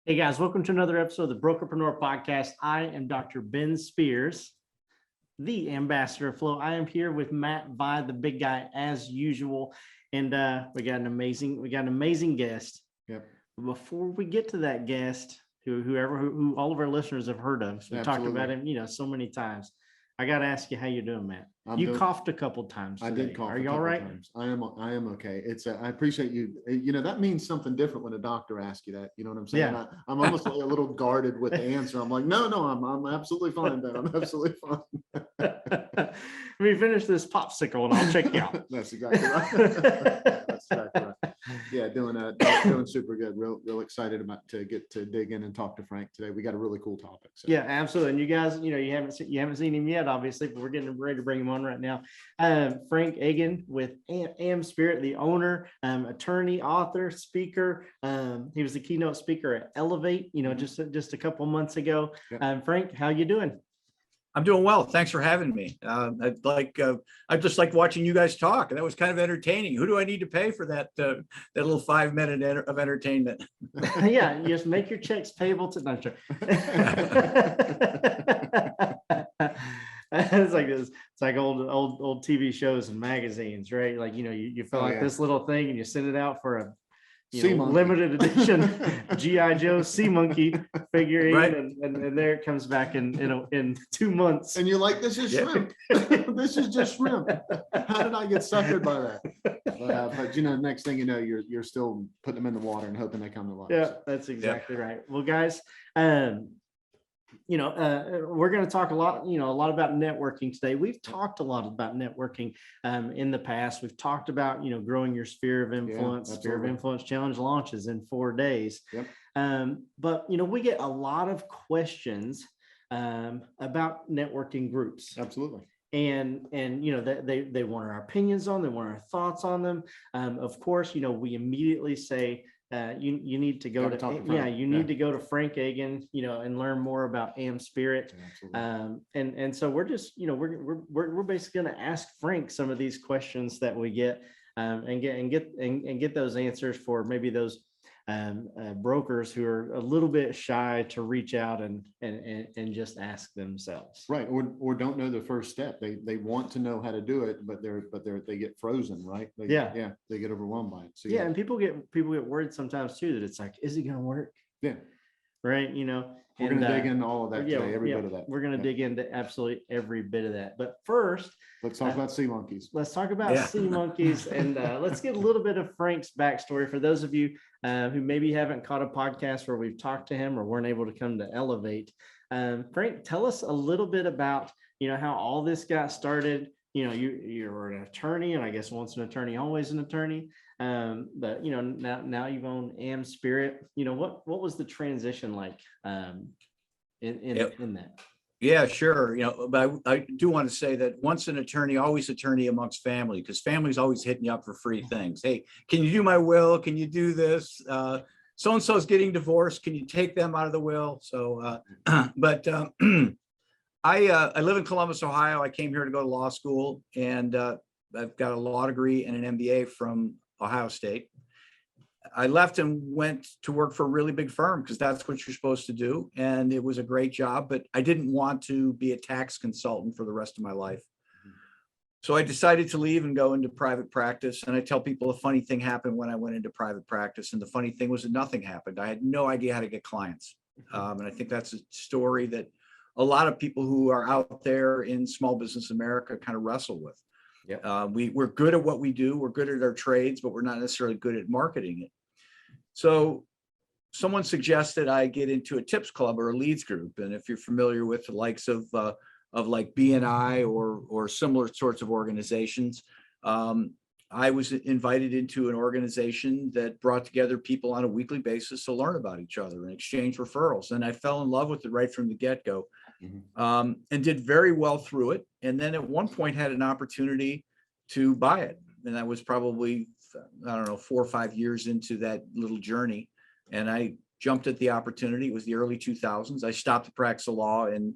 Hey guys, welcome to another episode of the Brokerpreneur podcast. I am Dr. Ben Spears, the ambassador of flow. I am here with Matt Vi, the big guy, as usual, and we got an amazing guest. Yep. Before we get to that guest, who all of our listeners have heard of, so we talked about him, so many times. I got to ask you how you doing, Matt. You coughed a couple times today. I did cough. Are you all right? Times. I am okay. I appreciate you. That means something different when a doctor asks you that. You know what I'm saying? Yeah. I'm almost a little guarded with the answer. I'm like, no, I'm absolutely fine, Ben. I'm absolutely fine. Let me finish this popsicle and I'll check you out. That's exactly right. That's exactly right. Yeah, doing super good. Real excited to get to dig in and talk to Frank today. We got a really cool topic. So. Yeah, absolutely. And you guys, you haven't seen him yet, obviously, but we're getting ready to bring him on right now. Frank Agin with AmSpirit, the owner, attorney, author, speaker. He was the keynote speaker at Elevate, just a couple months ago. Yeah. Frank, how you doing? I'm doing well. Thanks for having me. I just like watching you guys talk. That was kind of entertaining. Who do I need to pay for that little 5 minute of entertainment? Yeah, you just make your checks payable to. No, sure. It's like old TV shows and magazines, right? Like you feel like this little thing and you send it out for a limited edition G.I. Joe Sea Monkey figurine, right? and there it comes back in 2 months. And you're like, this is shrimp. This is just shrimp. How did I get suckered by that? But next thing you know, you're still putting them in the water and hoping they come to life. Yeah, that's exactly right. Well, guys, we're going to talk a lot about networking today. We've talked a lot about networking in the past. We've talked about, growing your sphere of influence. Sphere of Influence Challenge launches in 4 days. Yep. But, we get a lot of questions about networking groups. Absolutely. And they want our opinions on them, they want our thoughts on them. Of course, we immediately say, you need to go to go to Frank Agin, and learn more about AmSpirit. And so we're just, we're basically going to ask Frank some of these questions that we get, and get those answers for maybe those brokers who are a little bit shy to reach out and just ask themselves. Right. Or don't know the first step. They want to know how to do it, but they get frozen, right? They get overwhelmed by it. So, and people get worried sometimes too, that it's like, is it going to work? Yeah. Right. We're going to dig into all of that today, every bit of that. We're going to dig into absolutely every bit of that. But first, let's talk about sea monkeys. Let's talk about sea monkeys, and let's get a little bit of Frank's backstory for those of you who maybe haven't caught a podcast where we've talked to him or weren't able to come to Elevate. Frank, tell us a little bit about how all this got started. You're an attorney, and I guess once an attorney, always an attorney. But now you've owned AmSpirit. What was the transition like in that? Yeah, sure. But I do want to say that once an attorney, always attorney amongst family, because family's always hitting you up for free things. Hey, can you do my will? Can you do this? So-and-so is getting divorced. Can you take them out of the will? So, I live in Columbus, Ohio. I came here to go to law school, and I've got a law degree and an MBA from Ohio State. I left and went to work for a really big firm because that's what you're supposed to do. And it was a great job, but I didn't want to be a tax consultant for the rest of my life. So I decided to leave and go into private practice. And I tell people a funny thing happened when I went into private practice. And the funny thing was that nothing happened. I had no idea how to get clients. And I think that's a story that a lot of people who are out there in small business America kind of wrestle with. Yep. We're good at what we do. We're good at our trades, but we're not necessarily good at marketing it. So someone suggested I get into a tips club or a leads group. And if you're familiar with the likes of like BNI or similar sorts of organizations, I was invited into an organization that brought together people on a weekly basis to learn about each other and exchange referrals. And I fell in love with it right from the get-go, and did very well through it. And then at one point had an opportunity to buy it. And that was probably, 4 or 5 years into that little journey. And I jumped at the opportunity. It was the early 2000s. I stopped the practice of law and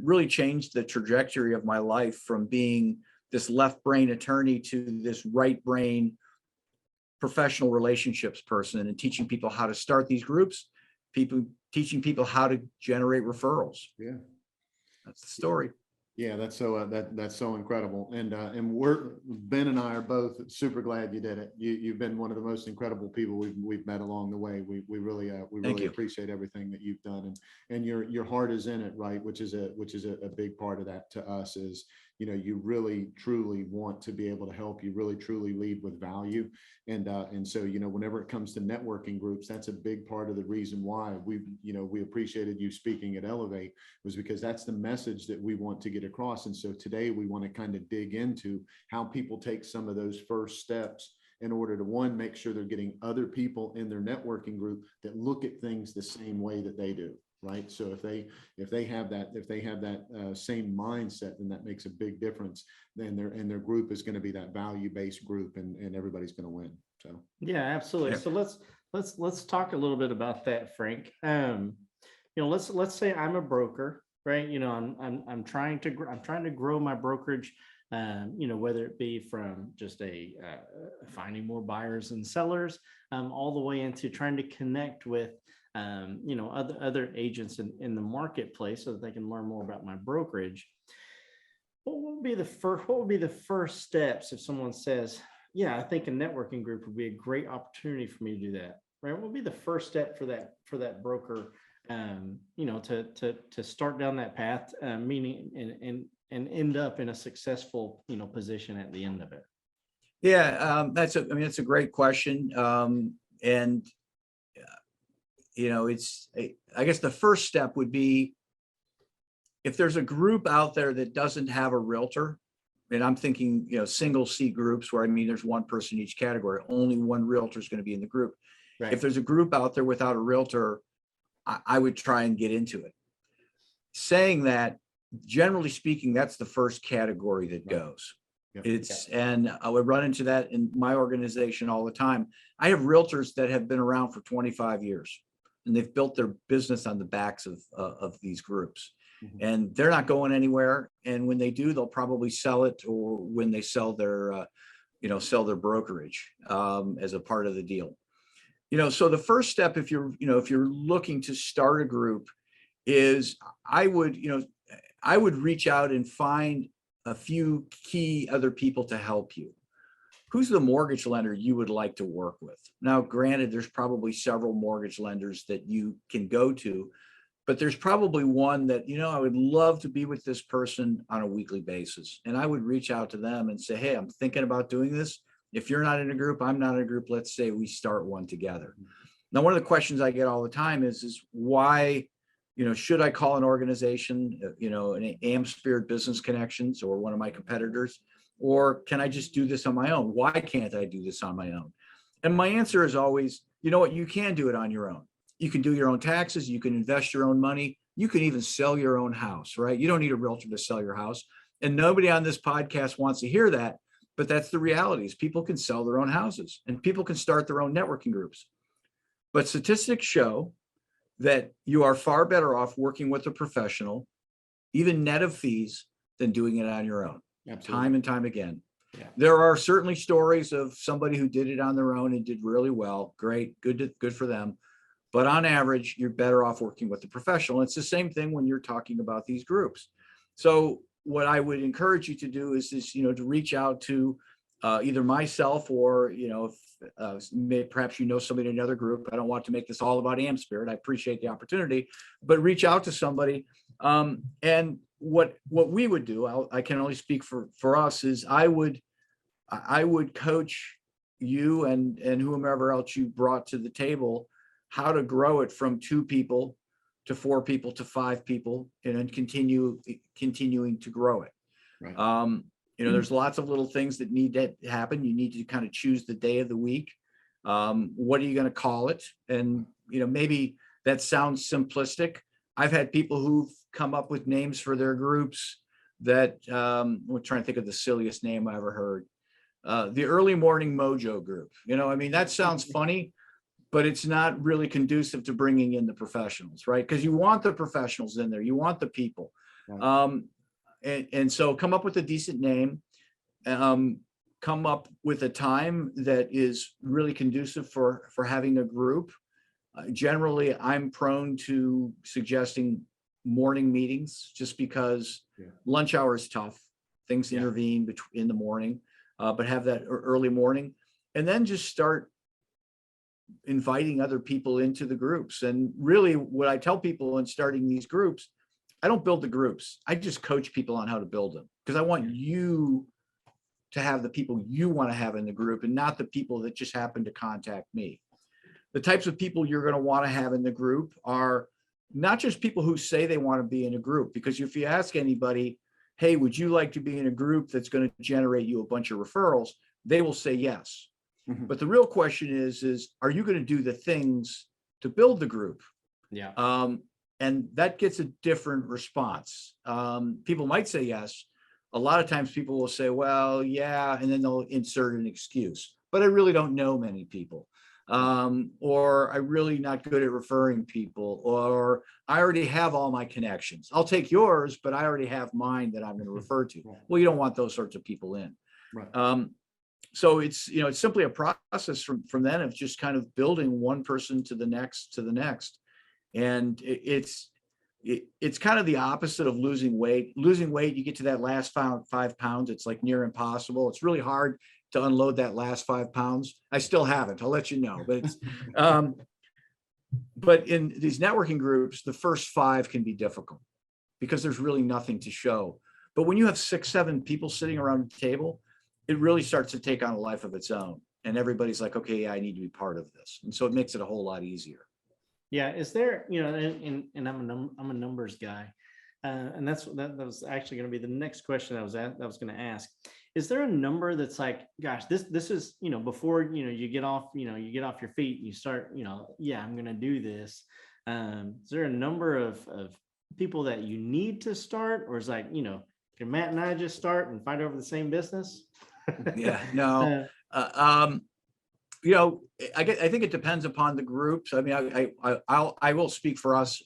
really changed the trajectory of my life from being this left brain attorney to this right brain professional relationships person, and teaching people how to start these groups teaching people how to generate referrals. Yeah. That's the story. Yeah, that's so that's so incredible, and Ben and I are both super glad you did it. You've been one of the most incredible people we've met along the way. We really appreciate everything that you've done, and your heart is in it, right? Which is a big part of that to us is, you know, you really truly want to be able to help. You really truly lead with value, and so, you know, whenever it comes to networking groups, that's a big part of the reason why we appreciated you speaking at Elevate, was because that's the message that we want to get across. And so today we want to kind of dig into how people take some of those first steps in order to, one, make sure they're getting other people in their networking group that look at things the same way that they do. Right. So if they have that same mindset, then that makes a big difference. Then their group is going to be that value-based group, and everybody's going to win. So yeah, absolutely. Yeah. So let's talk a little bit about that, Frank. You know, let's say I'm a broker, right? You know, I'm trying to grow my brokerage. You know, whether it be from just finding more buyers and sellers, all the way into trying to connect with you know, other agents in the marketplace so that they can learn more about my brokerage. What would be the first steps if someone says, yeah, I think a networking group would be a great opportunity for me to do that, right? What would be the first step for that broker, you know, to start down that path, meaning and end up in a successful, you know, position at the end of it? Yeah, that's a great question. And you know, I guess the first step would be, if there's a group out there that doesn't have a realtor, and I'm thinking, you know, single seat groups where, I mean, there's one person in each category, only one realtor is going to be in the group. Right. If there's a group out there without a realtor, I would try and get into it. Saying that, generally speaking, that's the first category that goes. Yep. And I would run into that in my organization all the time. I have realtors that have been around for 25 years, and they've built their business on the backs of these groups. Mm-hmm. And they're not going anywhere. And when they do, they'll probably sell it, or when they sell their brokerage as a part of the deal. You know, so the first step, if you're looking to start a group, is I would reach out and find a few key other people to help you. Who's the mortgage lender you would like to work with? Now, granted, there's probably several mortgage lenders that you can go to, but there's probably one that, you know, I would love to be with this person on a weekly basis. And I would reach out to them and say, hey, I'm thinking about doing this. If you're not in a group, I'm not in a group. Let's say we start one together. Now, one of the questions I get all the time is why, you know, should I call an organization, you know, an AmSpirit Business Connections or one of my competitors, or can I just do this on my own? Why can't I do this on my own? And my answer is always, you know what, you can do it on your own. You can do your own taxes. You can invest your own money. You can even sell your own house, right? You don't need a realtor to sell your house. And nobody on this podcast wants to hear that, but that's the reality, is people can sell their own houses and people can start their own networking groups. But statistics show that you are far better off working with a professional, even net of fees, than doing it on your own. Absolutely. Time and time again. Yeah. There are certainly stories of somebody who did it on their own and did really well. Great, good for them. But on average, you're better off working with a professional. It's the same thing when you're talking about these groups. So what I would encourage you to do is you know, to reach out to either myself or, you know, if perhaps you know somebody in another group. I don't want to make this all about AmSpirit. I appreciate the opportunity, but reach out to somebody. And what we would do, I can only speak for us, is I would coach you and whomever else you brought to the table how to grow it from 2 people to 4 people to 5 people, and then continuing to grow it. Right. You know, there's lots of little things that need to happen. You need to kind of choose the day of the week. What are you going to call it? And, you know, maybe that sounds simplistic. I've had people who've come up with names for their groups that, we're trying to think of the silliest name I ever heard. The Early Morning Mojo Group. You know, I mean, that sounds funny, but it's not really conducive to bringing in the professionals, right? Because you want the professionals in there. You want the people. Right. And so come up with a decent name, come up with a time that is really conducive for having a group. Generally, I'm prone to suggesting morning meetings just because lunch hour is tough. Things intervene in the morning, but have that early morning, and then just start inviting other people into the groups. And really what I tell people in starting these groups, I don't build the groups. I just coach people on how to build them, because I want you to have the people you want to have in the group and not the people that just happen to contact me. The types of people you're going to want to have in the group are not just people who say they want to be in a group, because if you ask anybody, hey, would you like to be in a group that's going to generate you a bunch of referrals? They will say yes. But the real question is, are you going to do the things to build the group? Yeah. And that gets a different response. People might say yes. A lot of times people will say, well, yeah, and then they'll insert an excuse. But I really don't know many people. Or I'm really not good at referring people, or I already have all my connections. I'll take yours, but I already have mine that I'm going to refer to. Well, you don't want those sorts of people in. Right. So it's simply a process from then of just kind of building one person to the next. And it's kind of the opposite of losing weight. Losing weight, you get to that last 5 pounds, it's like near impossible. It's really hard to unload that last 5 pounds. I still haven't, I'll let you know, but it's, but in these networking groups, the first 5 can be difficult because there's really nothing to show. But when you have 6, 7 people sitting around the table, it really starts to take on a life of its own. And everybody's like, okay, yeah, I need to be part of this. And so it makes it a whole lot easier. Yeah. Is there, and I'm a numbers guy. And that was actually going to be the next question I was going to ask. Is there a number that's like, gosh, this is, before, you get off your feet and you start, I'm going to do this. Is there a number of people that you need to start, or is like, can Matt and I just start and fight over the same business? Yeah, no. I think it depends upon the groups. I mean, I will speak for us.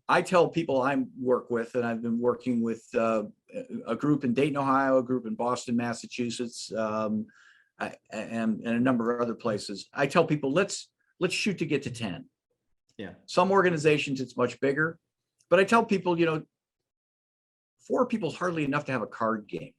I tell people I work with, and I've been working with a group in Dayton, Ohio, a group in Boston, Massachusetts, and a number of other places. I tell people, let's shoot to get to 10. Yeah. Some organizations it's much bigger, but I tell people, 4 people is hardly enough to have a card game.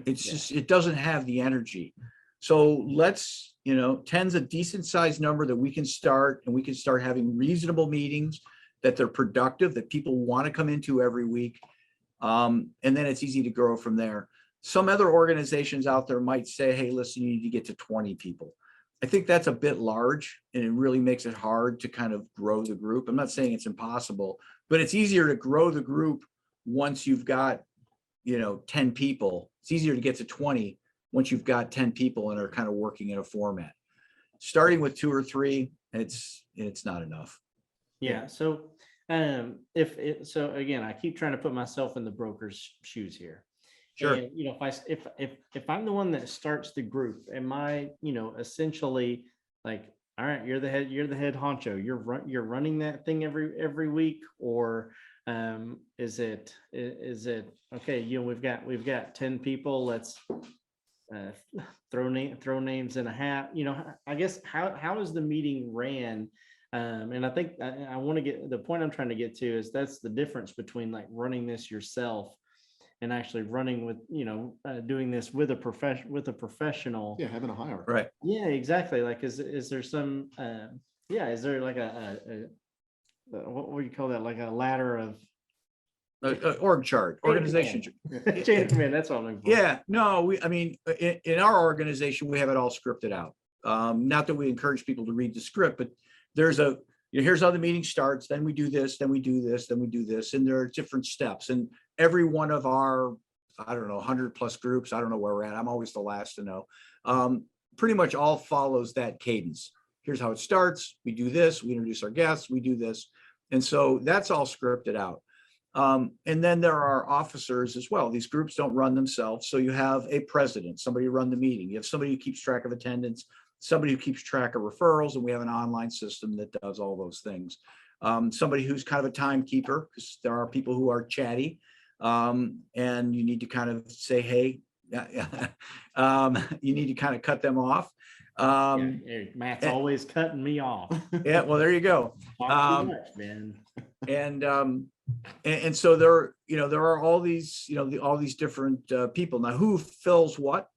It's just, it doesn't have the energy. So let's, 10's a decent sized number that we can start, and we can start having reasonable meetings that they're productive, that people want to come into every week. And then it's easy to grow from there. Some other organizations out there might say, hey, listen, you need to get to 20 people. I think that's a bit large, and it really makes it hard to kind of grow the group. I'm not saying it's impossible, but it's easier to grow the group once you've got, 10 people. It's easier to get to 20 once you've got 10 people and are kind of working in a format. Starting with 2 or 3, it's not enough. Yeah. So so again, I keep trying to put myself in the broker's shoes here. Sure. And, if I'm the one that starts the group, am I, essentially like, all right, you're the head honcho, you're running that thing every week, or is it okay, we've got 10 people, let's throw names in a hat, I guess, how is the meeting ran? And I think I want to get, the point I'm trying to get to is that's the difference between like running this yourself and actually running with, doing this with a professional. Yeah, having a hire. Right. Yeah, exactly. Like, is there some, is there like what would you call that? Like a ladder of org chart, organization chart. Chain of command, that's what I'm looking for. Yeah, no, in our organization, we have it all scripted out. Not that we encourage people to read the script, but there's here's how the meeting starts, then we do this, then we do this, then we do this. And there are different steps. And every one of our, 100 plus groups, I don't know where we're at, I'm always the last to know, pretty much all follows that cadence. Here's how it starts. We do this, we introduce our guests, we do this. And so that's all scripted out. And then there are officers as well. These groups don't run themselves. So you have a president, somebody to run the meeting. You have somebody who keeps track of attendance, somebody who keeps track of referrals, and we have an online system that does all those things. Somebody who's kind of a timekeeper, because there are people who are chatty, and you need to kind of say, hey, you need to kind of cut them off. Matt's always cutting me off. Yeah, well, there you go. Talk too much, man. And so there are all these, all these different people. Now, who fills what?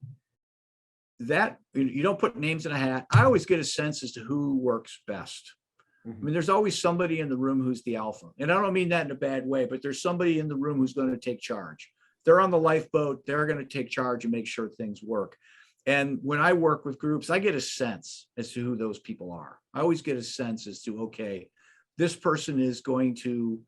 That you don't put names in a hat. I always get a sense as to who works best. I mean, there's always somebody in the room who's the alpha. And I don't mean that in a bad way, but there's somebody in the room who's going to take charge. They're on the lifeboat. They're going to take charge and make sure things work. And when I work with groups, I get a sense as to who those people are. I always get a sense as to, okay, this person's going to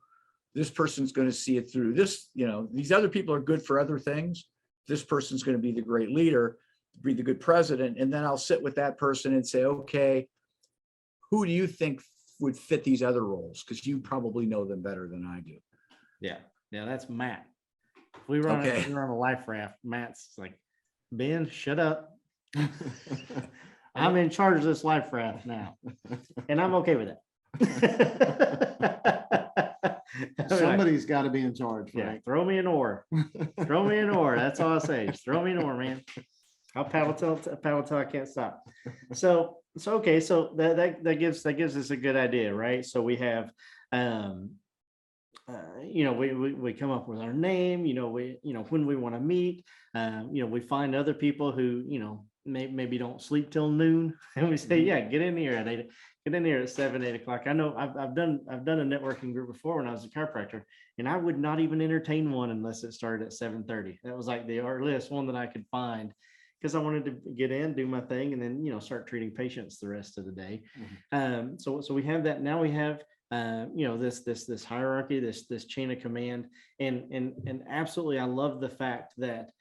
see it through. These other people are good for other things. This person's going to be the great leader, be the good president. And then I'll sit with that person and say, okay, who do you think would fit these other roles? Because you probably know them better than I do. Yeah, that's Matt. If we run a life raft, Matt's like, Ben, shut up. I'm in charge of this life raft now, and I'm okay with it. Somebody's got to be in charge, right? Yeah, throw me an oar. Throw me an oar. That's all I say. Just throw me an oar, man. I'll paddle till I can't stop. So okay. So that gives us a good idea, right? So we have, we come up with our name. When we want to meet. We find other people who maybe don't sleep till noon, and we say, yeah, get in here at 7, 8 o'clock. I know I've done a networking group before when I was a chiropractor, and I would not even entertain one unless it started at 7:30. That was like the earliest one that I could find, because I wanted to get in, do my thing, and then start treating patients the rest of the day. So we have that. Now we have this hierarchy, this chain of command, and absolutely, I love the fact that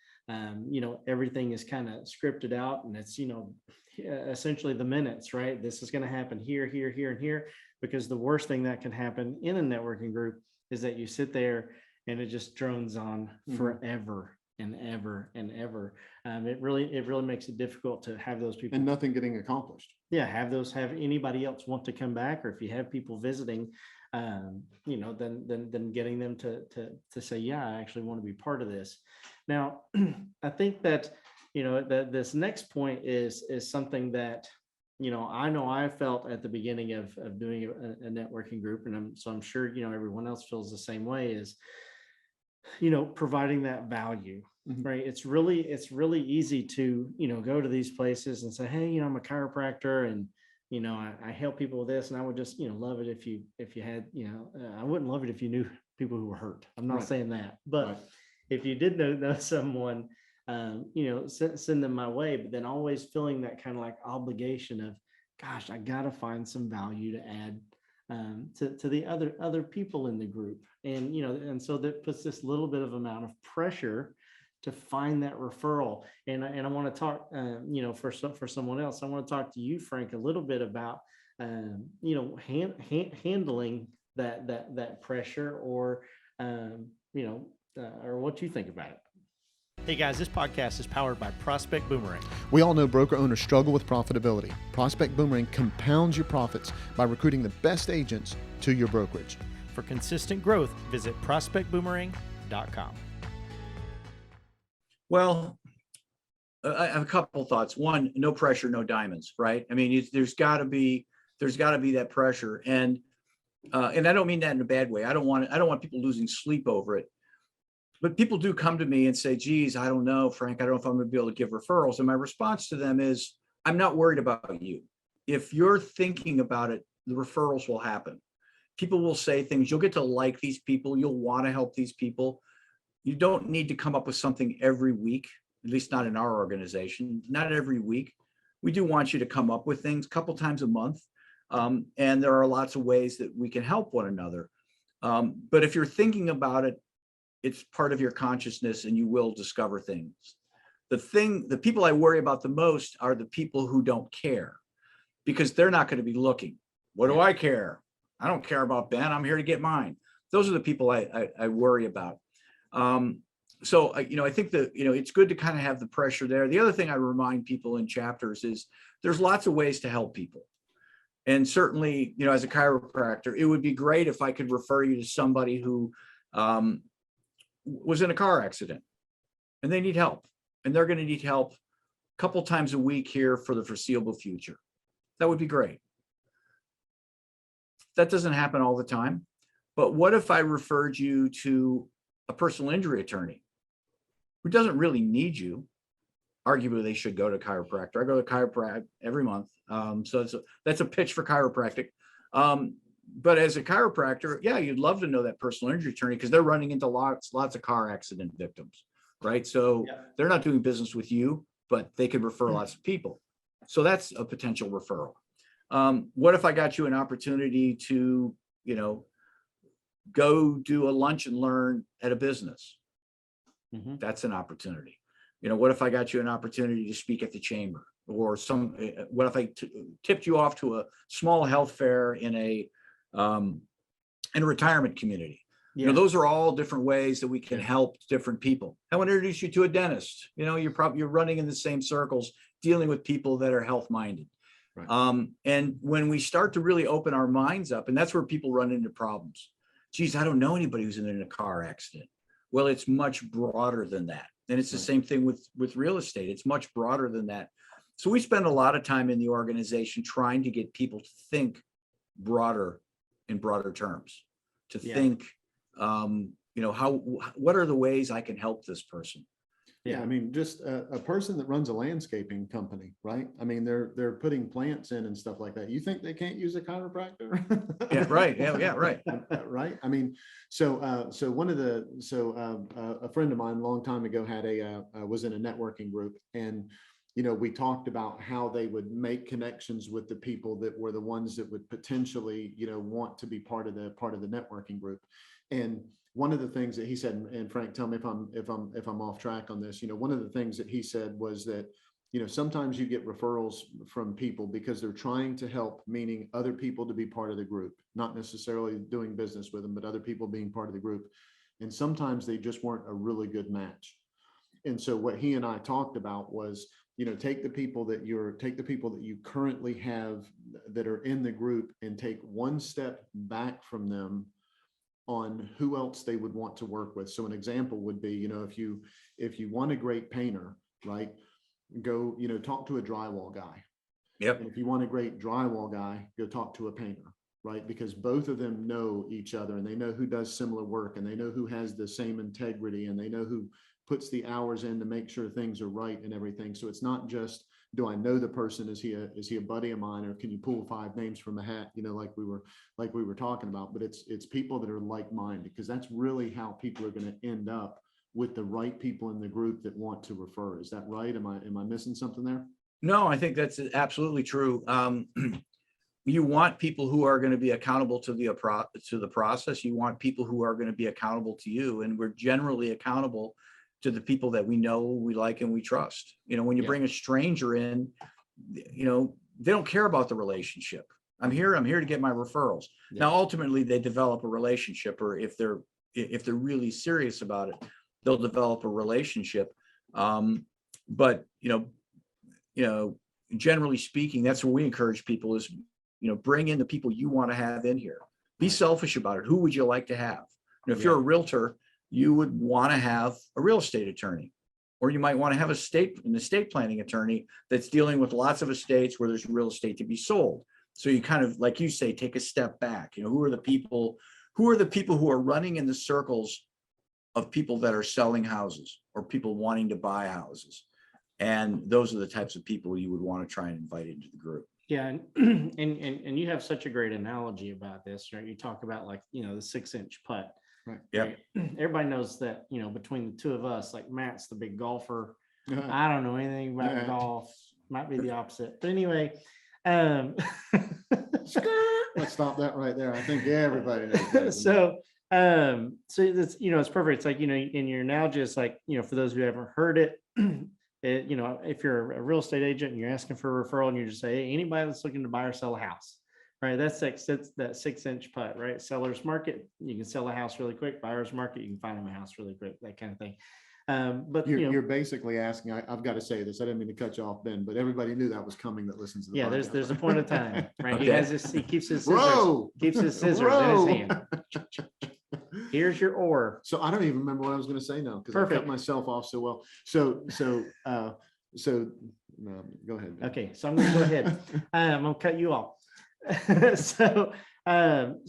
everything is kind of scripted out, and it's essentially the minutes, right? This is going to happen here, here, here, and here, because the worst thing that can happen in a networking group is that you sit there and it just drones on forever and ever and ever. It really makes it difficult to have those people and nothing getting accomplished. Yeah, have anybody else want to come back, or if you have people visiting, then getting them to say, yeah, I actually want to be part of this. Now, I think that that this next point is something that I know I felt at the beginning of doing a networking group, and I'm sure everyone else feels the same way, is providing that value. Right. It's really easy to, go to these places and say, hey, I'm a chiropractor, and, I help people with this, and I would just, love it if you had, I wouldn't love it if you knew people who were hurt. I'm not saying that, but if you did know someone, send them my way, but then always feeling that kind of like obligation of, gosh, I got to find some value to add to the other people in the group. And, and so that puts this little bit of amount of pressure to find that referral. And I want to talk, for someone else, I want to talk to you, Frank, a little bit about, handling that pressure, or, or what you think about it. Hey guys, this podcast is powered by Prospect Boomerang. We all know broker owners struggle with profitability. Prospect Boomerang compounds your profits by recruiting the best agents to your brokerage. For consistent growth, visit prospectboomerang.com. Well, I have a couple of thoughts. One, no pressure, no diamonds, right? I mean, there's got to be that pressure, and I don't mean that in a bad way. I don't want people losing sleep over it. But people do come to me and say, geez, I don't know, Frank, I don't know if I'm going to be able to give referrals. And my response to them is, I'm not worried about you. If you're thinking about it, the referrals will happen. People will say things. You'll get to like these people. You'll want to help these people. You don't need to come up with something every week, at least not in our organization, not every week. We do want you to come up with things a couple times a month. And there are lots of ways that we can help one another. But if you're thinking about it, it's part of your consciousness, and you will discover things. The people I worry about the most are the people who don't care, because they're not going to be looking. What do I care? I don't care about Ben. I'm here to get mine. Those are the people I worry about. So I think that, it's good to kind of have the pressure there. The other thing I remind people in chapters is there's lots of ways to help people. And certainly, as a chiropractor, it would be great if I could refer you to somebody who, was in a car accident and they need help, and they're going to need help a couple times a week here for the foreseeable future. That would be great. That doesn't happen all the time. But what if I referred you to a personal injury attorney who doesn't really need you? Arguably, they should go to chiropractor. I go to chiropractic every month. So that's a pitch for chiropractic. But as a chiropractor, yeah, you'd love to know that personal injury attorney because they're running into lots of car accident victims, right? So they're not doing business with you, but they could refer lots of people. So that's a potential referral. What if I got you an opportunity to, go do a lunch and learn at a business? That's an opportunity. What if I got you an opportunity to speak at the chamber, or what if I tipped you off to a small health fair in a retirement community? Those are all different ways that we can help different people. I want to introduce you to a dentist. You're running in the same circles, dealing with people that are health minded. Right. And when we start to really open our minds up, and that's where people run into problems. Geez, I don't know anybody who's in a car accident. Well, it's much broader than that. And it's the same thing with real estate. It's much broader than that. So we spend a lot of time in the organization trying to get people to think in broader terms, to think, what are the ways I can help this person? Yeah, I mean, just a person that runs a landscaping company, right? I mean, they're putting plants in and stuff like that. You think they can't use a chiropractor? Yeah, right. Yeah, right. Right. I mean, a friend of mine a long time ago was in a networking group, and we talked about how they would make connections with the people that were the ones that would potentially, want to be part of the networking group. And one of the things that he said, and Frank, tell me if I'm off track on this, one of the things that he said was that, sometimes you get referrals from people because they're trying to help, meaning other people to be part of the group, not necessarily doing business with them, but other people being part of the group. And sometimes they just weren't a really good match. And so what he and I talked about was, take the people that you currently have that are in the group and take one step back from them on who else they would want to work with. So an example would be, if you want a great painter, right, go, talk to a drywall guy. Yep. And if you want a great drywall guy, go talk to a painter, right? Because both of them know each other, and they know who does similar work, and they know who has the same integrity, and they know who puts the hours in to make sure things are right and everything. So it's not just, do I know the person? Is he a buddy of mine, or can you pull 5 names from a hat? Like we were talking about. But it's people that are like-minded, because that's really how people are going to end up with the right people in the group that want to refer. Is that right? Am I missing something there? No, I think that's absolutely true. You want people who are going to be accountable to the process. You want people who are going to be accountable to you, and we're generally accountable to the people that we know, we like, and we trust. When you bring a stranger in, they don't care about the relationship. I'm here to get my referrals. Now, ultimately, they develop a relationship, or if they're really serious about it, they'll develop a relationship. But generally speaking, that's what we encourage people is, bring in the people you want to have in here. Be selfish about it. Who would you like to have? If you're a realtor, you would want to have a real estate attorney, or you might want to have an estate planning attorney that's dealing with lots of estates where there's real estate to be sold. So you kind of, like you say, take a step back. Who are the people who are running in the circles of people that are selling houses or people wanting to buy houses? And those are the types of people you would want to try and invite into the group. Yeah. And you have such a great analogy about this, right? You talk about the 6-inch putt. Right. Yeah. Right? Everybody knows that, between the two of us, like Matt's the big golfer. I don't know anything about golf. Might be the opposite. But anyway, let's stop that right there. I think everybody knows. So it's, it's perfect. It's like, and you're now just like, for those who haven't heard it, if you're a real estate agent and you're asking for a referral and you just say, hey, anybody that's looking to buy or sell a house, right? That's that 6-inch putt, right? Seller's market, you can sell a house really quick. Buyer's market, you can find them a house really quick, that kind of thing. But you're basically asking, I've got to say this, I didn't mean to cut you off, Ben, but everybody knew that was coming that listens to the podcast. There's a point of time, right? Okay. He keeps his scissors in his hand. Here's your oar. So I don't even remember what I was going to say now, because I cut myself off so well. So go ahead. Ben. Okay, so I'm going to go ahead. I'm going to cut you off. So,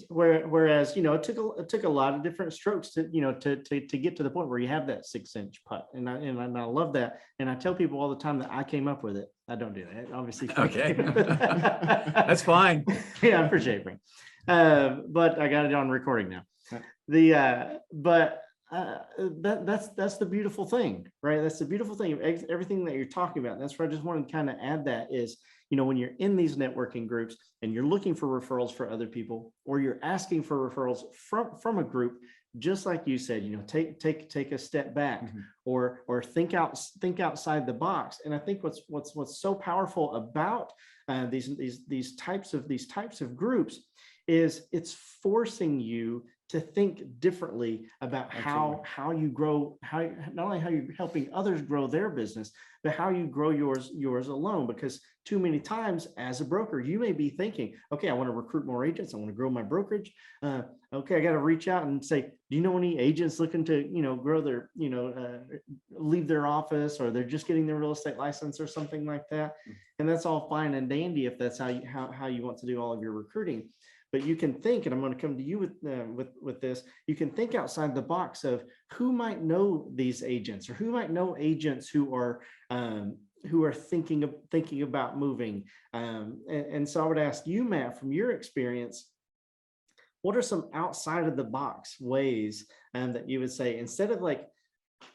whereas, it took a lot of different strokes to get to the point where you have that 6-inch putt. And I love that. And I tell people all the time that I came up with it. I don't do that, obviously. Okay. That's fine. Yeah, I appreciate it. But I got it on recording now. That's the beautiful thing, right? That's the beautiful thing of everything that you're talking about. And that's where I just wanted to kind of add that is, when you're in these networking groups and you're looking for referrals for other people, or you're asking for referrals from a group, just like you said, take a step back, or think outside the box. And I think what's so powerful about these types of groups is it's forcing you to think differently about how you grow, not only how you're helping others grow their business, but how you grow yours alone. Because too many times as a broker, you may be thinking, okay, I want to recruit more agents. I want to grow my brokerage. Okay, I got to reach out and say, do you know any agents looking to, grow their, leave their office, or they're just getting their real estate license or something like that. And that's all fine and dandy if that's how you want to do all of your recruiting. But you can think, and I'm going to come to you with this, you can think outside the box of who might know these agents, or who might know agents who are thinking about moving. And so I would ask you, Matt, from your experience, what are some outside of the box ways that you would say, instead of like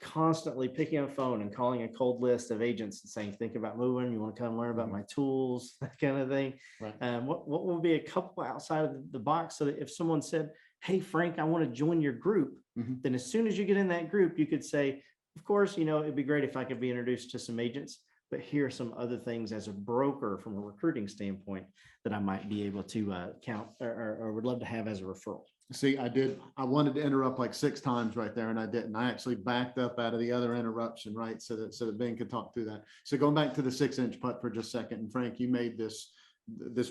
constantly picking up a phone and calling a cold list of agents and saying, think about moving, you want to come learn about my tools, that kind of thing. Right. What will be a couple outside of the box, so that if someone said, hey, Frank, I want to join your group, then as soon as you get in that group, you could say, of course, it'd be great if I could be introduced to some agents, but here are some other things as a broker from a recruiting standpoint that I might be able to count or would love to have as a referral. See, I wanted to interrupt like 6 times right there, and I didn't. I actually backed up out of the other interruption, right? So that Ben could talk through that. So going back to the 6-inch putt for just a second, and Frank, you made this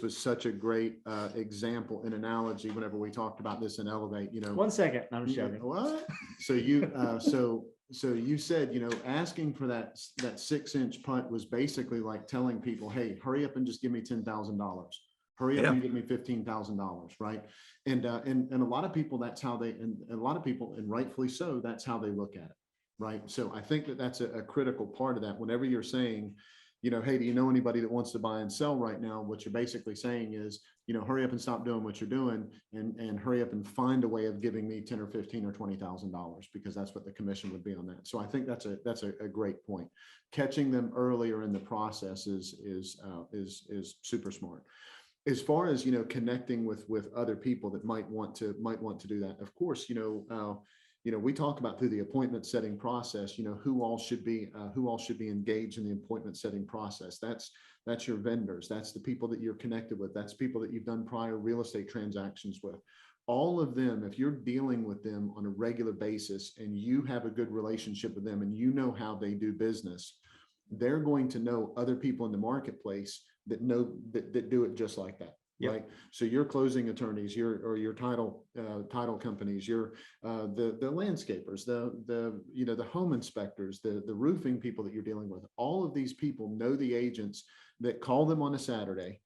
was such a great example and analogy whenever we talked about this in Elevate, 1 second. I'm just joking. What? So you said, asking for that 6-inch putt was basically like telling people, hey, hurry up and just give me $10,000. Hurry up and give me $15,000, right? And a lot of people, that's how and a lot of people, and rightfully so, that's how they look at it, right? So I think that's a critical part of that. Whenever you're saying, hey, do you know anybody that wants to buy and sell right now? What you're basically saying is, hurry up and stop doing what you're doing, and hurry up and find a way of giving me $10 or $15 or $20,000, because that's what the commission would be on that. So I think that's a great point. Catching them earlier in the process is super smart. As far as, connecting with other people that might want to do that, of course, we talk about through the appointment setting process, who all should be engaged in the appointment setting process. That's your vendors. That's the people that you're connected with. That's people that you've done prior real estate transactions with. All of them, if you're dealing with them on a regular basis and you have a good relationship with them and you know how they do business, they're going to know other people in the marketplace that do it just like that. Yep. Right. So your closing attorneys, your title companies, the landscapers, the home inspectors, the roofing people that you're dealing with, all of these people know the agents that call them on a Saturday,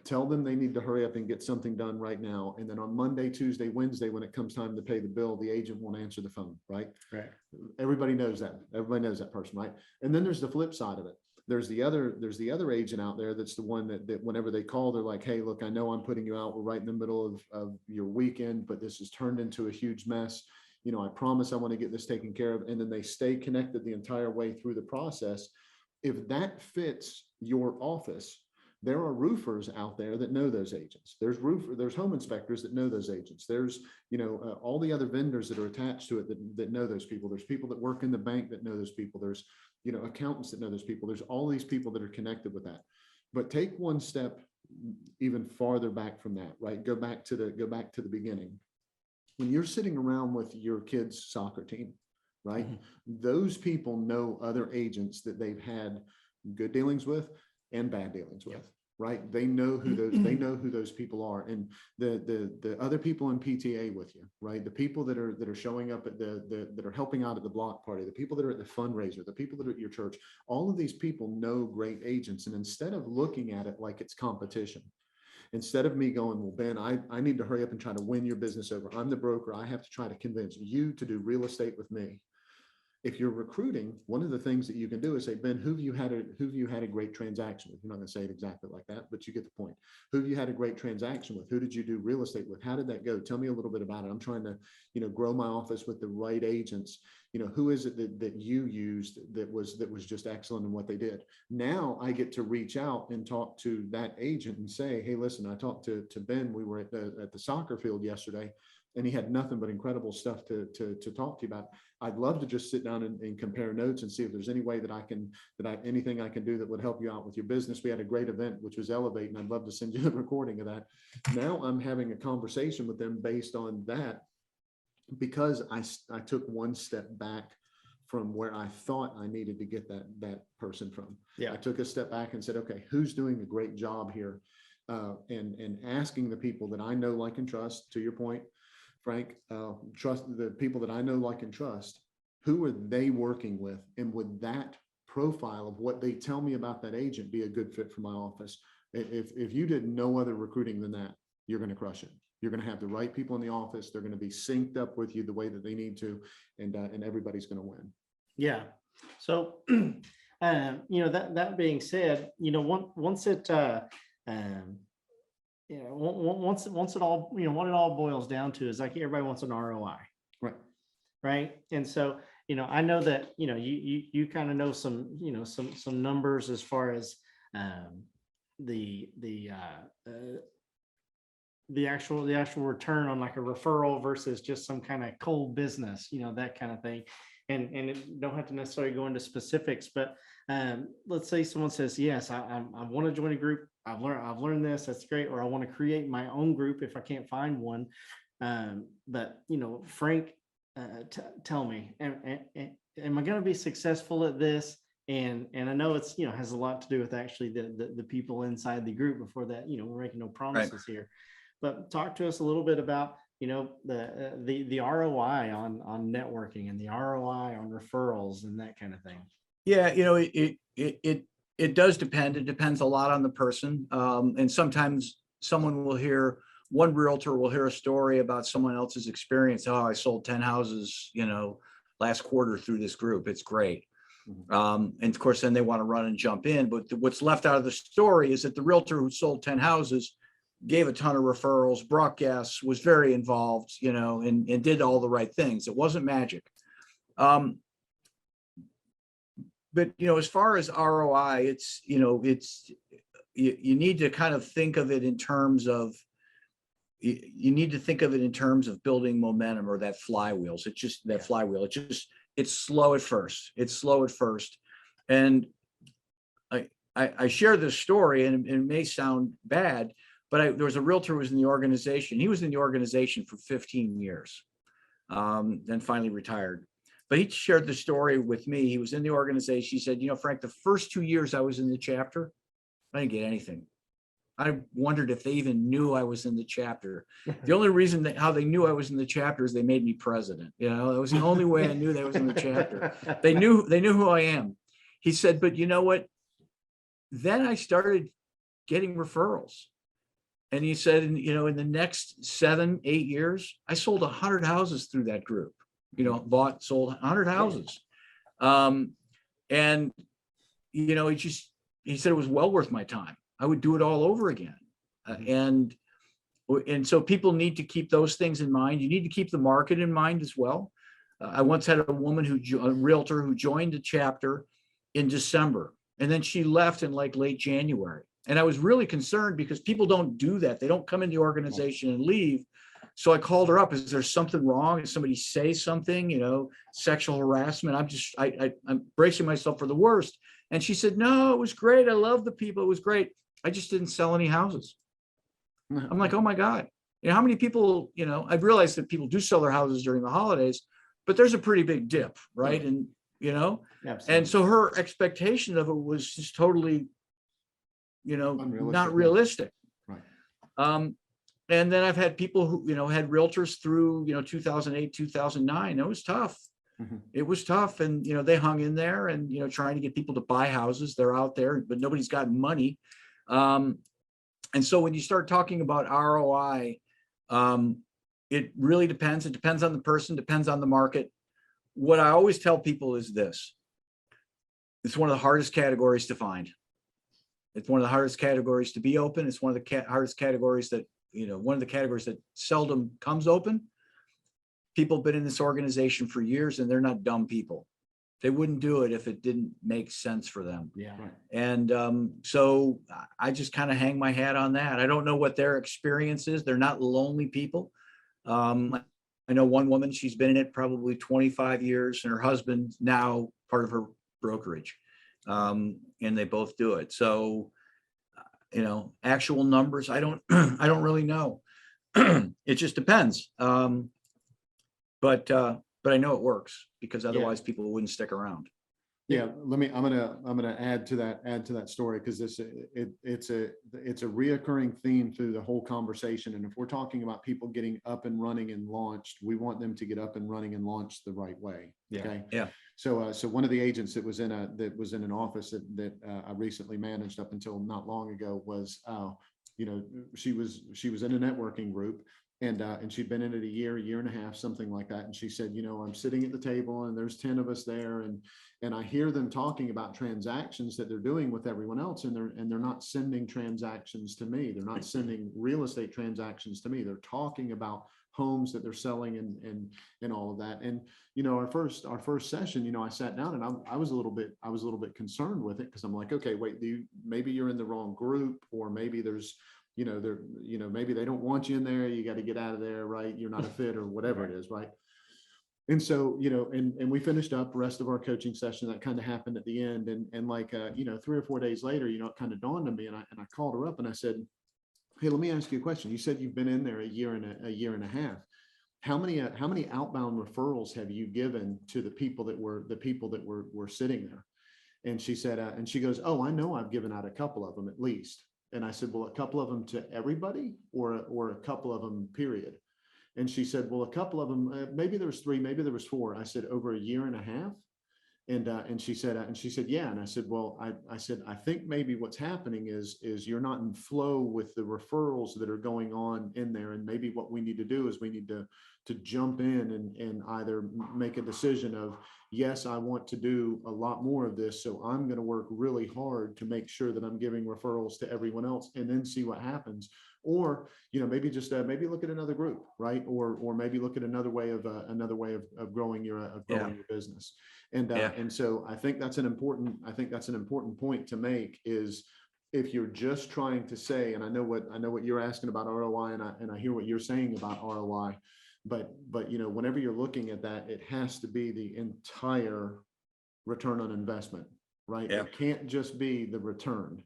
tell them they need to hurry up and get something done right now. And then on Monday, Tuesday, Wednesday, when it comes time to pay the bill, the agent won't answer the phone. Right. Right. Everybody knows that. Everybody knows that person. Right. And then there's the flip side of it. There's the other agent out there that's the one that whenever they call, they're like, hey, look, I know I'm putting you out. We're right in the middle of your weekend, but this has turned into a huge mess. I promise I want to get this taken care of. And then they stay connected the entire way through the process. If that fits your office, there are roofers out there that know those agents. There's home inspectors that know those agents. There's, all the other vendors that are attached to it that know those people. There's people that work in the bank that know those people. There's, accountants that know those people. There's all these people that are connected with that. But take one step even farther back from that, right? Go back to the beginning. When you're sitting around with your kids' soccer team, right? Mm-hmm. Those people know other agents that they've had good dealings with and bad dealings with. right? They know who those people are, and the other people in PTA with you, right? The people that are showing up at that are helping out at the block party, the people that are at the fundraiser, the people that are at your church, all of these people know great agents. And instead of looking at it like it's competition, instead of me going, well, Ben, I need to hurry up and try to win your business over. I'm the broker. I have to try to convince you to do real estate with me. If you're recruiting, one of the things that you can do is say, Ben, who have you had a great transaction with? You're not going to say it exactly like that, but you get the point. Who have you had a great transaction with? Who did you do real estate with? How did that go? Tell me a little bit about it. I'm trying to, grow my office with the right agents. Who is it that you used that was just excellent in what they did? Now I get to reach out and talk to that agent and say, hey, listen, I talked to Ben. We were at the soccer field yesterday, and he had nothing but incredible stuff to talk to you about. I'd love to just sit down and compare notes and see if there's any way anything I can do that would help you out with your business. We had a great event, which was Elevate, and I'd love to send you the recording of that. Now I'm having a conversation with them based on that, because I took one step back from where I thought I needed to get that person from. Yeah. I took a step back and said, okay, who's doing a great job here? And asking the people that I know, like, and trust, to your point, Frank, trust the people that I know, like, and trust. Who are they working with? And would that profile of what they tell me about that agent be a good fit for my office? If you did no other recruiting than that, you're going to crush it. You're going to have the right people in the office. They're going to be synced up with you the way that they need to, and everybody's going to win. Yeah. So, that being said, once it all, what it all boils down to is, like, everybody wants an ROI. Right. And so, I know that, you kind of know some numbers as far as the actual return on, like, a referral versus just some kind of cold business, that kind of thing. And it don't have to necessarily go into specifics, but let's say someone says, yes, I want to join a group. I've learned this. That's great. Or I want to create my own group if I can't find one. But, Frank, tell me, am I going to be successful at this? And I know it's, has a lot to do with actually the people inside the group. Before that, we're making no promises here, but talk to us a little bit about, the ROI on networking and the ROI on referrals and that kind of thing. Yeah, it does depend. It depends a lot on the person. And sometimes one realtor will hear a story about someone else's experience. Oh, I sold 10 houses, last quarter through this group. It's great. And of course, then they want to run and jump in. But what's left out of the story is that the realtor who sold 10 houses gave a ton of referrals, brought guests, was very involved, and did all the right things. It wasn't magic. But, as far as ROI, it's, you need to kind of think of it in terms of, building momentum, or that flywheel. It's slow at first. And I share this story, and it may sound bad, but there was a realtor who was in the organization. He was in the organization for 15 years, then finally retired. But he shared the story with me. He was in the organization. He said, Frank, the first 2 years I was in the chapter, I didn't get anything. I wondered if they even knew I was in the chapter. The only reason how they knew I was in the chapter is they made me president. That was the only way I knew they was in the chapter. They knew who I am. He said, but you know what? Then I started getting referrals. And he said, in the next 7-8 years, I sold 100 houses through that group. Sold 100 houses. And he said it was well worth my time. I would do it all over again. And so people need to keep those things in mind. You need to keep the market in mind as well. I once had a realtor who joined the chapter in December, and then she left in like late January. And I was really concerned because people don't do that. They don't come in the organization and leave. So I called her up. Is there something wrong? Did somebody say something, sexual harassment? I'm bracing myself for the worst. And she said, no, it was great. I love the people. It was great. I just didn't sell any houses. I'm like, oh my God. How many people, I've realized that people do sell their houses during the holidays, but there's a pretty big dip, right? And, Absolutely. and so her expectation of it was just totally not realistic. Right. And then I've had people who, had realtors through, 2008, 2009. It was tough. Mm-hmm. It was tough. And, they hung in there and, trying to get people to buy houses. They're out there, but nobody's got money. And so when you start talking about ROI, it really depends. It depends on the person, depends on the market. What I always tell people is this. It's one of the hardest categories to find. It's one of the hardest categories to be open. It's one of the hardest categories that, one of the categories that seldom comes open. People have been in this organization for years and they're not dumb people. They wouldn't do it if it didn't make sense for them. Yeah. Right. And so I just kind of hang my hat on that. I don't know what their experience is. They're not lonely people. I know one woman, she's been in it probably 25 years and her husband's now part of her brokerage. And they both do it. So, actual numbers, I don't really know. It just depends. But I know it works because otherwise people wouldn't stick around. Yeah, I'm gonna add to that story because it's a reoccurring theme through the whole conversation. And if we're talking about people getting up and running and launched, we want them to get up and running and launched the right way. Yeah. Okay. Yeah. So one of the agents that was in an office that I recently managed up until not long ago was, she was in a networking group. And she'd been in it a year and a half, something like that. And she said, I'm sitting at the table and there's 10 of us there. And I hear them talking about transactions that they're doing with everyone else. And they're not sending transactions to me. They're not sending real estate transactions to me. They're talking about homes that they're selling and all of that. And, our first session, I sat down and I was a little bit concerned with it because I'm like, okay, wait, maybe you're in the wrong group, or maybe there's, maybe they don't want you in there. You got to get out of there, right? You're not a fit or whatever it is, right? And so, and we finished up the rest of our coaching session. That kind of happened at the end. And like, 3 or 4 days later, it kind of dawned on me and I called her up and I said, hey, let me ask you a question. You said you've been in there a year and a half. How many outbound referrals have you given to the people that were sitting there? And she said, and she goes, oh, I know I've given out a couple of them at least. And I said, well, a couple of them to everybody or a couple of them, period. And she said, well, a couple of them, maybe there was 3, maybe there was 4. I said, over a year and a half. And she said, yeah. And I said, well, I think maybe what's happening is you're not in flow with the referrals that are going on in there. And maybe what we need to do is we need to jump in and either make a decision of, yes, I want to do a lot more of this. So I'm going to work really hard to make sure that I'm giving referrals to everyone else and then see what happens. Or, maybe just maybe look at another group, right? Or maybe look at another way of growing your business. And so I think that's an important point to make is if you're just trying to say, and I know what you're asking about ROI, and I hear what you're saying about ROI, but whenever you're looking at that, it has to be the entire return on investment, right? Yeah. It can't just be the return.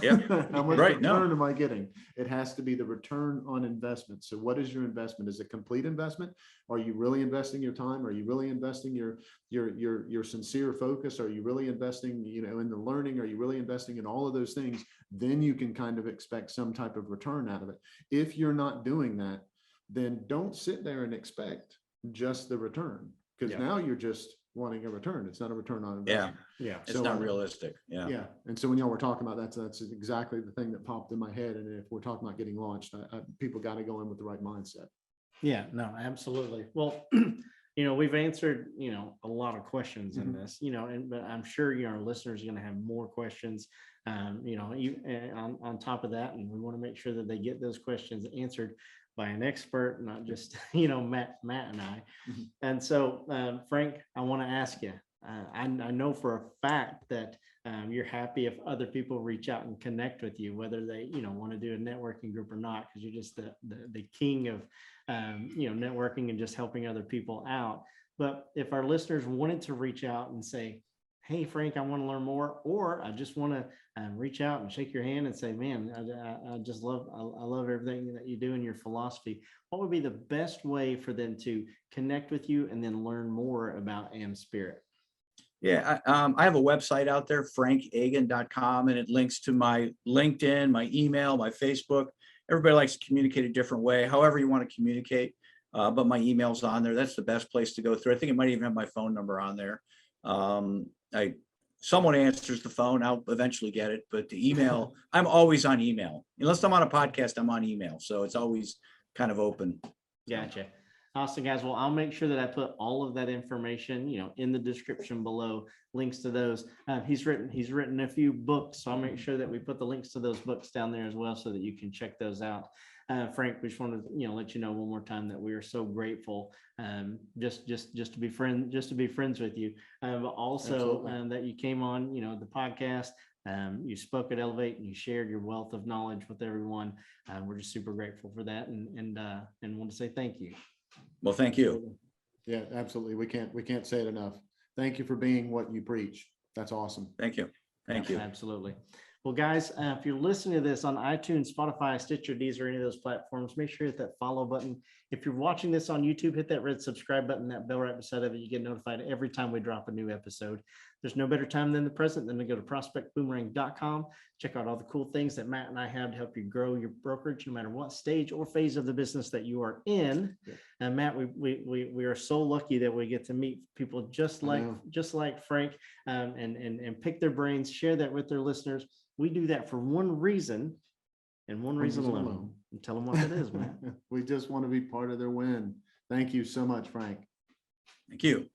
Yeah. How much Right. return am I getting? It has to be the return on investment. So what is your investment? Is it complete investment? Are you really investing your time? Are you really investing your sincere focus? Are you really investing, in the learning? Are you really investing in all of those things? Then you can kind of expect some type of return out of it. If you're not doing that, then don't sit there and expect just the return, because now you're just wanting a return. It's not a return on investment. Yeah. It's not realistic. Yeah. Yeah. And so when y'all were talking about that, that's exactly the thing that popped in my head. And if we're talking about getting launched, people got to go in with the right mindset. Yeah, no, absolutely. Well, we've answered, a lot of questions in this, but I'm sure, our listeners are going to have more questions, on top of that. And we want to make sure that they get those questions answered by an expert, not just, Matt and I. Mm-hmm. And so, Frank, I want to ask you, I know for a fact that you're happy if other people reach out and connect with you, whether they, want to do a networking group or not, because you're just the king of, networking and just helping other people out. But if our listeners wanted to reach out and say, hey, Frank, I want to learn more, or I just want to reach out and shake your hand and say, man, I just love everything that you do and your philosophy. What would be the best way for them to connect with you and then learn more about AmSpirit? Yeah, I have a website out there, frankagin.com, and it links to my LinkedIn, my email, my Facebook. Everybody likes to communicate a different way, however you want to communicate. But my email's on there. That's the best place to go through. I think it might even have my phone number on there. Someone answers the phone, I'll eventually get it, but the email, I'm always on email. Unless I'm on a podcast, I'm on email. So it's always kind of open. Gotcha. Awesome, guys. Well, I'll make sure that I put all of that information, in the description below, links to those. He's written a few books, so I'll make sure that we put the links to those books down there as well, so that you can check those out. Frank, we just wanted to, let you know one more time that we are so grateful, just to be friends with you. Also, that you came on, the podcast. You spoke at Elevate and you shared your wealth of knowledge with everyone. We're just super grateful for that, and want to say thank you. Well, thank you. Yeah, absolutely. We can't say it enough. Thank you for being what you preach. That's awesome. Thank you. Thank you. Absolutely. Well, guys, if you're listening to this on iTunes, Spotify, Stitcher, Deezer, any of those platforms, make sure you hit that follow button. If you're watching this on YouTube, hit that red subscribe button, that bell right beside of it. You get notified every time we drop a new episode. There's no better time than the present than to go to prospectboomerang.com. Check out all the cool things that Matt and I have to help you grow your brokerage, no matter what stage or phase of the business that you are in. Yeah. And Matt, we are so lucky that we get to meet people just like Frank, and pick their brains, share that with their listeners. We do that for one reason, and one reason alone. And tell them what that is, man. We just want to be part of their win. Thank you so much, Frank. Thank you.